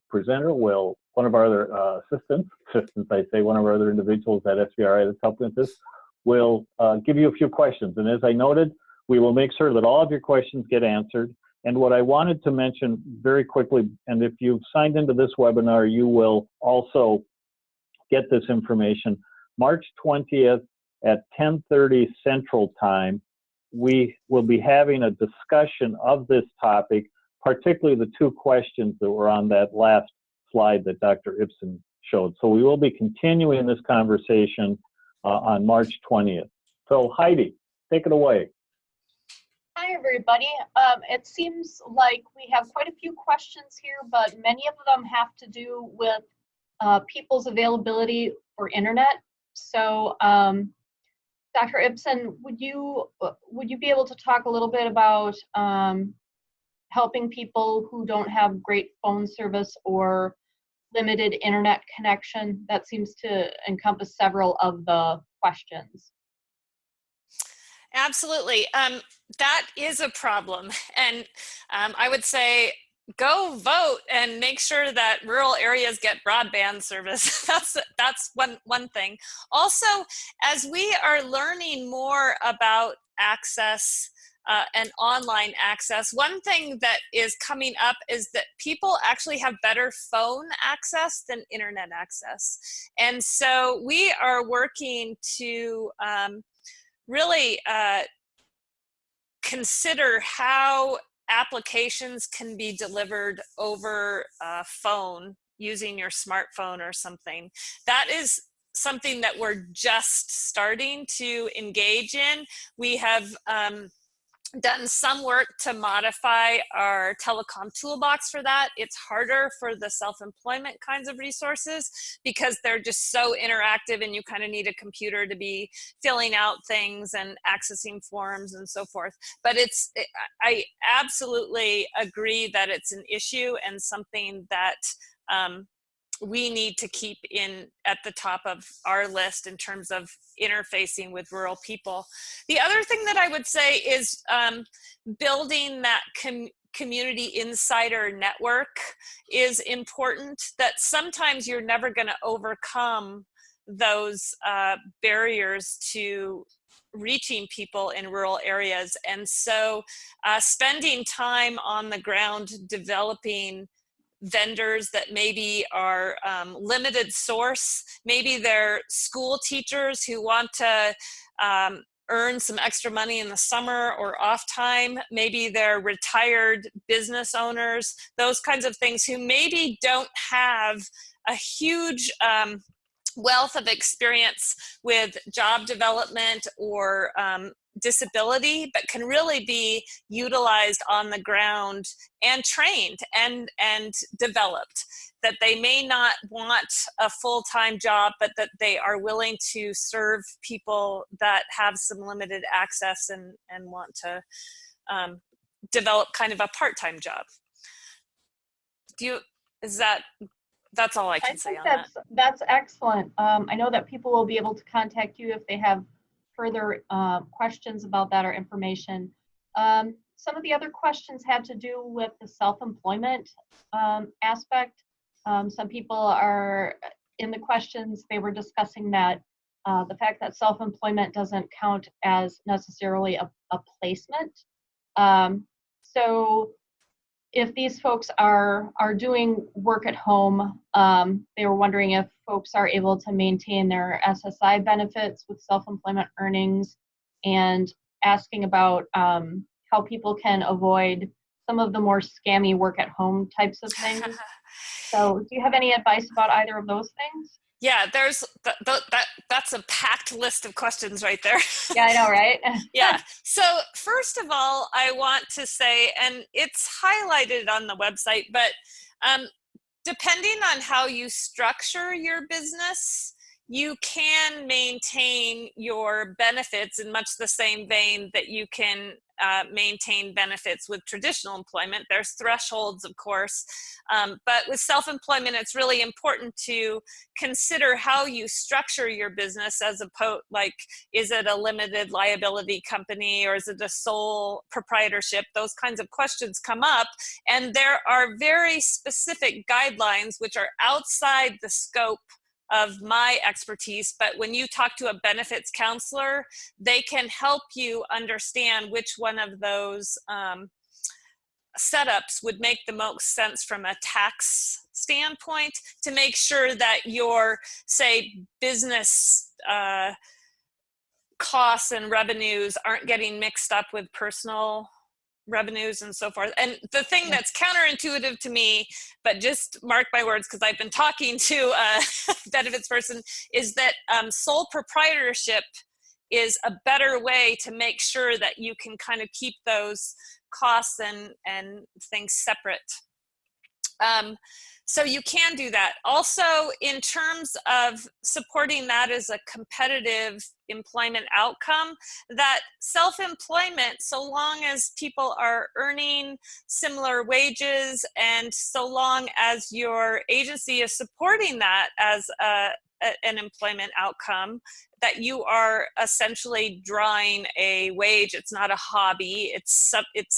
presenter, will, one of our other assistants, one of our other individuals at SVRI that's helping with this, will give you a few questions. And as I noted, we will make sure that all of your questions get answered. And what I wanted to mention very quickly, and if you've signed into this webinar, you will also get this information. March 20th at 10:30 Central Time, we will be having a discussion of this topic, particularly the two questions that were on that last slide that Dr. Ibsen showed. So we will be continuing this conversation on March 20th. So Heidi, take it away. Hi, everybody. It seems like we have quite a few questions here, but many of them have to do with people's availability for internet. So, Dr. Ibsen, would you be able to talk a little bit about helping people who don't have great phone service or limited internet connection? That seems to encompass several of the questions. Absolutely. That is a problem. And I would say go vote and make sure that rural areas get broadband service. That's one thing. Also, as we are learning more about access and online access, one thing that is coming up is that people actually have better phone access than internet access. And so we are working to really consider how applications can be delivered over a phone using your smartphone or something. That is something that we're just starting to engage in. We have done some work to modify our telecom toolbox for that. It's harder for the self-employment kinds of resources because they're just so interactive, and you kind of need a computer to be filling out things and accessing forms and so forth. But I absolutely agree that it's an issue and something that we need to keep at the top of our list in terms of interfacing with rural people. The other thing that I would say is building that community insider network is important. That sometimes you're never going to overcome those barriers to reaching people in rural areas. And so spending time on the ground developing vendors that maybe are limited source, maybe they're school teachers who want to earn some extra money in the summer or off time, maybe they're retired business owners, those kinds of things, who maybe don't have a huge wealth of experience with job development or disability, but can really be utilized on the ground and trained and developed. That they may not want a full-time job, but that they are willing to serve people that have some limited access and want to develop kind of a part-time job. That's all I can say on that. That's excellent. I know that people will be able to contact you if they have further questions about that or information. Some of the other questions had to do with the self-employment aspect. Some people are, in the questions, they were discussing that the fact that self-employment doesn't count as necessarily a placement. So if these folks are doing work at home, they were wondering if folks are able to maintain their SSI benefits with self-employment earnings, and asking about how people can avoid some of the more scammy work at home types of things. So do you have any advice about either of those things? Yeah, there's that's a packed list of questions right there. Yeah, I know, right? Yeah. So first of all, I want to say, and it's highlighted on the website, but depending on how you structure your business, you can maintain your benefits in much the same vein that you can maintain benefits with traditional employment. There's thresholds, of course, but with self-employment, it's really important to consider how you structure your business, as opposed, like, is it a limited liability company or is it a sole proprietorship? Those kinds of questions come up, and there are very specific guidelines which are outside the scope of my expertise, but when you talk to a benefits counselor, they can help you understand which one of those setups would make the most sense from a tax standpoint, to make sure that your, say, business costs and revenues aren't getting mixed up with personal revenues and so forth. And the thing that's counterintuitive to me, but just mark my words because I've been talking to a benefits person, is that sole proprietorship is a better way to make sure that you can kind of keep those costs and things separate. So you can do that. Also, in terms of supporting that as a competitive employment outcome, that self-employment, so long as people are earning similar wages and so long as your agency is supporting that as an employment outcome, that you are essentially drawing a wage. It's not a hobby.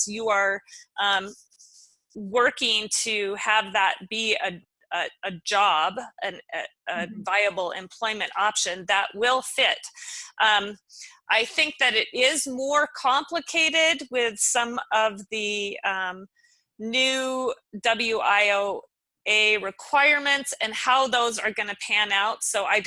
You are working to have that be a job, a viable employment option that will fit. I think that it is more complicated with some of the new WIOA requirements and how those are going to pan out. So I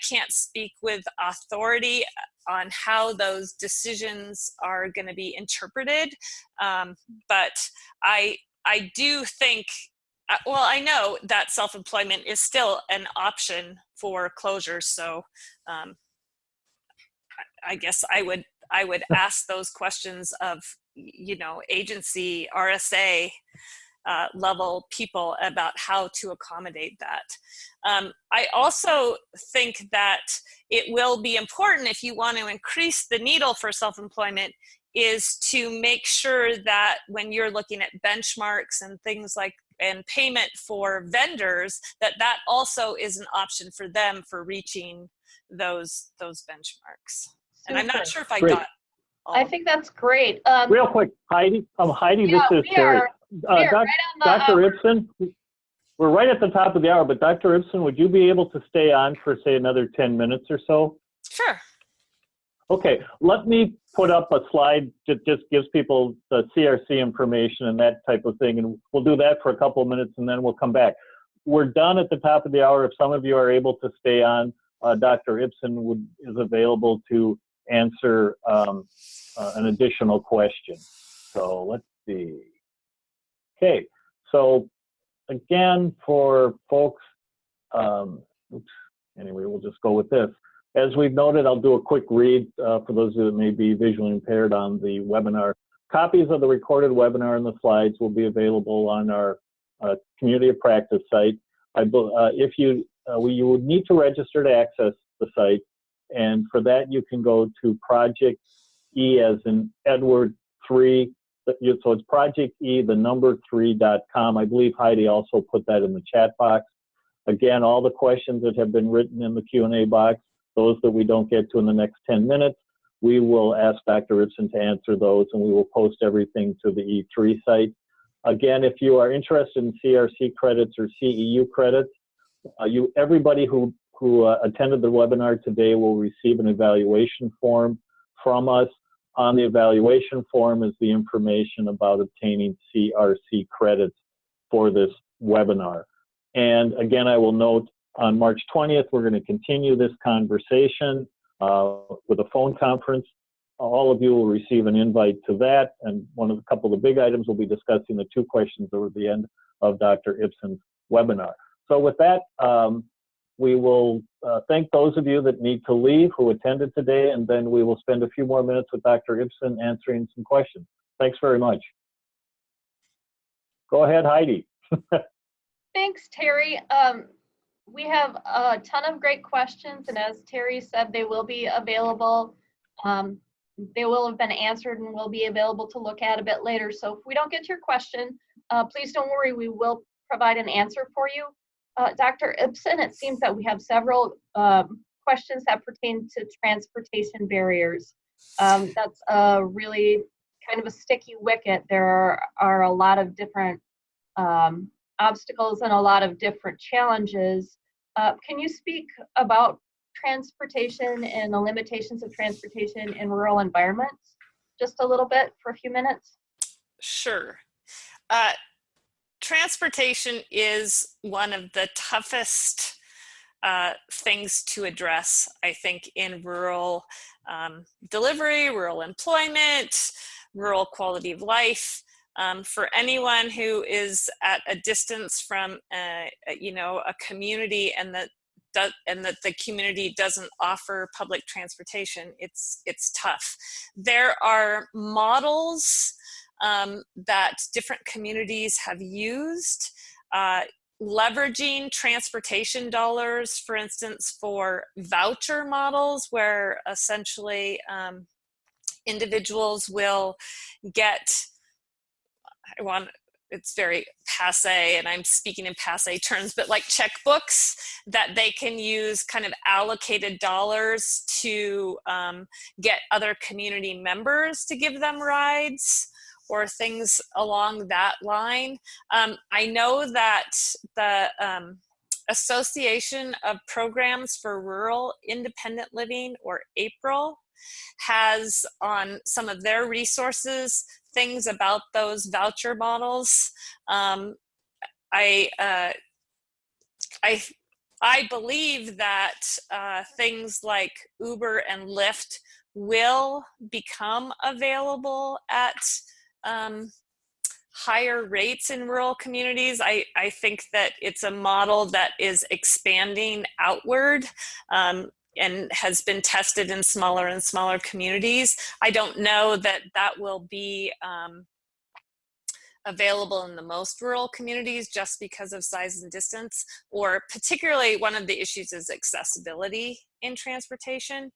can't speak with authority on how those decisions are going to be interpreted. But I do think, well, I know that self-employment is still an option for closures. So I guess I I would ask those questions of, agency, RSA, level people about how to accommodate that. I also think that it will be important, if you want to increase the needle for self-employment, is to make sure that when you're looking at benchmarks and things like, and payment for vendors, that also is an option for them for reaching those benchmarks. And I'm not Super. sure if I Great. got all I of think that's great. Real quick, Heidi, yeah, this is Terry. we are right on the Dr. hour. Ibsen, we're right at the top of the hour, but Dr. Ibsen, would you be able to stay on for, say, another 10 minutes or so? Sure. Okay, let me put up a slide that just gives people the CRC information and that type of thing, and we'll do that for a couple of minutes, and then we'll come back. We're done at the top of the hour. If some of you are able to stay on, Dr. Ibsen is available to answer an additional question. So let's see. Okay, so again, for folks, anyway, we'll just go with this. As we've noted, I'll do a quick read for those that may be visually impaired on the webinar. Copies of the recorded webinar and the slides will be available on our Community of Practice site. You would need to register to access the site, and for that you can go to Project E as in Edward 3. So it's Project E, the number 3.com. I believe Heidi also put that in the chat box. Again, all the questions that have been written in the Q&A box, those that we don't get to in the next 10 minutes, we will ask Dr. Ibsen to answer those, and we will post everything to the E3 site. Again, if you are interested in CRC credits or CEU credits, everybody who attended the webinar today will receive an evaluation form from us. On the evaluation form is the information about obtaining CRC credits for this webinar. And again, I will note on March 20th, we're going to continue this conversation with a phone conference. All of you will receive an invite to that. And a couple of the big items, we'll be discussing the 2 questions that were at the end of Dr. Ibsen's webinar. So with that, we will thank those of you that need to leave who attended today, and then we will spend a few more minutes with Dr. Ibsen answering some questions. Thanks very much. Go ahead, Heidi. Thanks, Terry. We have a ton of great questions, and as Terry said, they will be available. They will have been answered and will be available to look at a bit later. So if we don't get to your question, please don't worry, we will provide an answer for you. Dr. Ibsen, it seems that we have several questions that pertain to transportation barriers. That's a really kind of a sticky wicket. There are a lot of different obstacles and a lot of different challenges. Can you speak about transportation and the limitations of transportation in rural environments just a little bit for a few minutes? Sure. Transportation is one of the toughest things to address, I think, in rural delivery, rural employment, rural quality of life. For anyone who is at a distance from a community and that the community doesn't offer public transportation, it's tough. There are models that different communities have used, leveraging transportation dollars, for instance, for voucher models, where essentially individuals will get, it's very passe, and I'm speaking in passe terms, but like checkbooks that they can use, kind of allocated dollars to get other community members to give them rides, or things along that line. I know that the Association of Programs for Rural Independent Living, or APRIL, has on some of their resources things about those voucher models. I believe that things like Uber and Lyft will become available at higher rates in rural communities. I think that it's a model that is expanding outward. and has been tested in smaller and smaller communities. I don't know that that will be available in the most rural communities just because of size and distance, or particularly one of the issues is accessibility in transportation.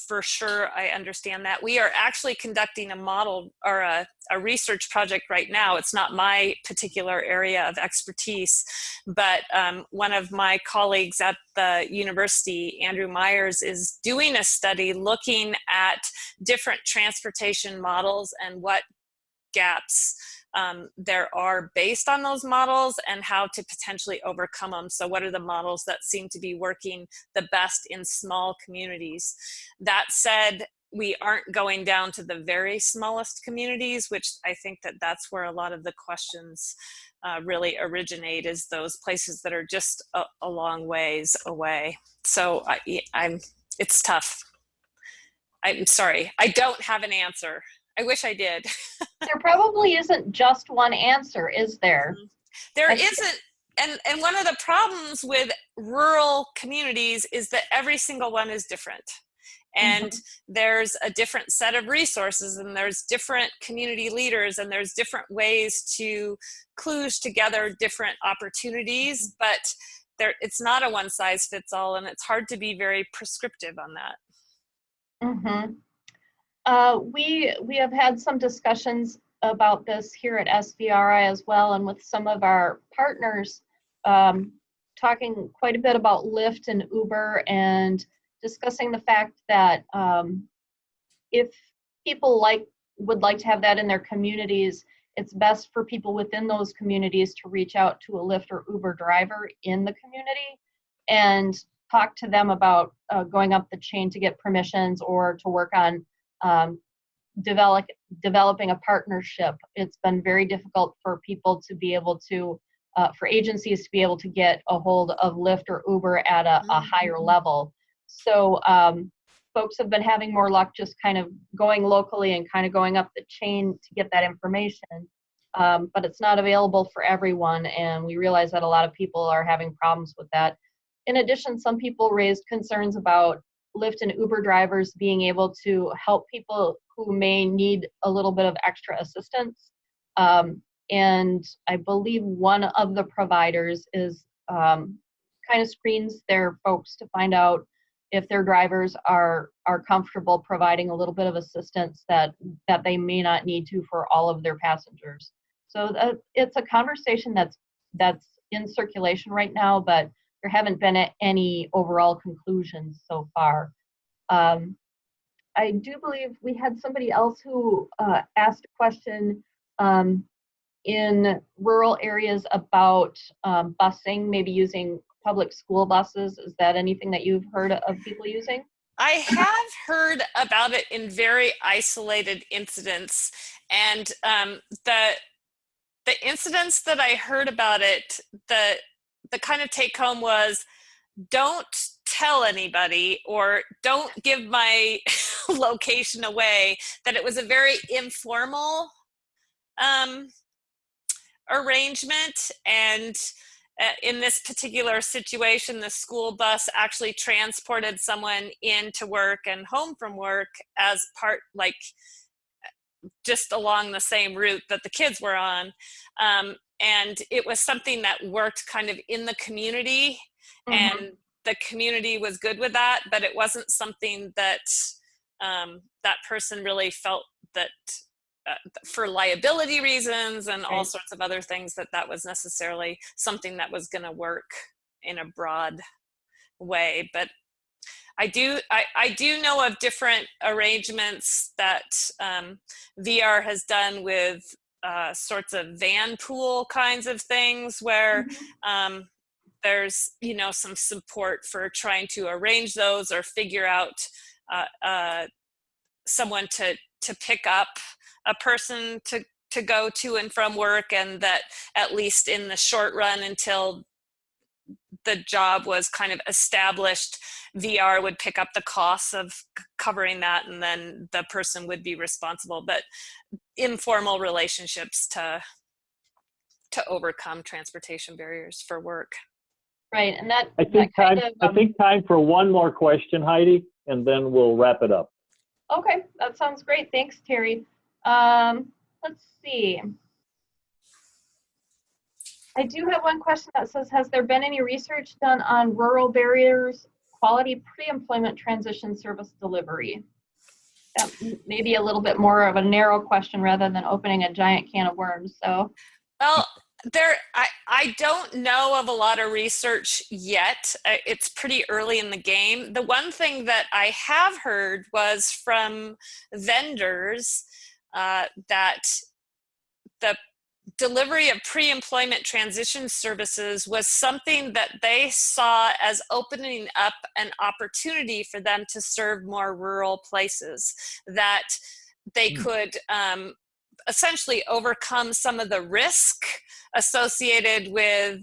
For sure, I understand that. We are actually conducting a model or a research project right now. It's not my particular area of expertise, but one of my colleagues at the university, Andrew Myers, is doing a study looking at different transportation models and what gaps there are based on those models and how to potentially overcome them. So what are the models that seem to be working the best in small communities? That said, we aren't going down to the very smallest communities, which I think that that's where a lot of the questions really originate, is those places that are just a long ways away. So it's tough. I'm sorry, I don't have an answer. I wish I did. There probably isn't just one answer, is there? There isn't. And one of the problems with rural communities is that every single one is different. And there's a different set of resources, and there's different community leaders, and there's different ways to kludge together different opportunities, but it's not a one size fits all, and it's hard to be very prescriptive on that. We have had some discussions about this here at SVRI as well, and with some of our partners, talking quite a bit about Lyft and Uber, and discussing the fact that if people would like to have that in their communities, it's best for people within those communities to reach out to a Lyft or Uber driver in the community and talk to them about going up the chain to get permissions or to work on developing a partnership. It's been very difficult for people to be able to, for agencies to be able to get a hold of Lyft or Uber at a higher level. So folks have been having more luck just kind of going locally and kind of going up the chain to get that information. But it's not available for everyone, and we realize that a lot of people are having problems with that. In addition, some people raised concerns about Lyft and Uber drivers being able to help people who may need a little bit of extra assistance. And I believe one of the providers is kind of screens their folks to find out if their drivers are comfortable providing a little bit of assistance that they may not need to for all of their passengers. So it's a conversation that's in circulation right now, but there haven't been any overall conclusions so far. I do believe we had somebody else who asked a question in rural areas about busing, maybe using public school buses. Is that anything that you've heard of people using? I have heard about it in very isolated incidents, and the incidents that I heard about it, the kind of take home was, don't tell anybody or don't give my location away, that it was a very informal arrangement. And in this particular situation, the school bus actually transported someone into work and home from work as part, like, just along the same route that the kids were on. And it was something that worked kind of in the community, and the community was good with that, but it wasn't something that that person really felt that for liability reasons and all sorts of other things, that was necessarily something that was going to work in a broad way. But I do know of different arrangements that VR has done with sorts of van pool kinds of things, where there's some support for trying to arrange those or figure out someone to pick up a person to go to and from work, and that at least in the short run, until the job was kind of established, VR would pick up the costs of covering that, and then the person would be responsible. But informal relationships to overcome transportation barriers for work. Right, and that I think kind time. of I think time for one more question, Heidi, and then we'll wrap it up. okay, that sounds great. Thanks, Terry. Let's see. I do have one question that says, has there been any research done on rural barriers, quality pre-employment transition service delivery? That may be a little bit more of a narrow question rather than opening a giant can of worms. So, Well, I don't know of a lot of research yet. It's pretty early in the game. The one thing that I have heard was from vendors that the delivery of pre-employment transition services was something that they saw as opening up an opportunity for them to serve more rural places, that they could essentially overcome some of the risk associated with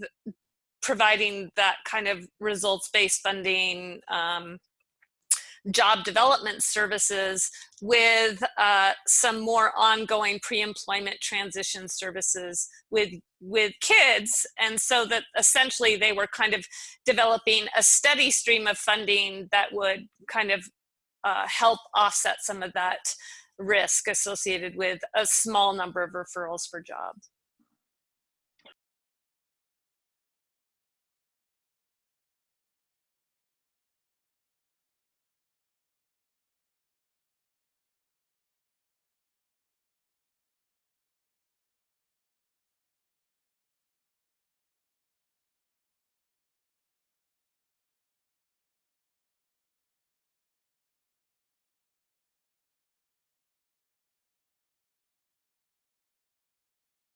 providing that kind of results-based funding job development services with some more ongoing pre-employment transition services with kids. And so that essentially they were kind of developing a steady stream of funding that would kind of help offset some of that risk associated with a small number of referrals for jobs.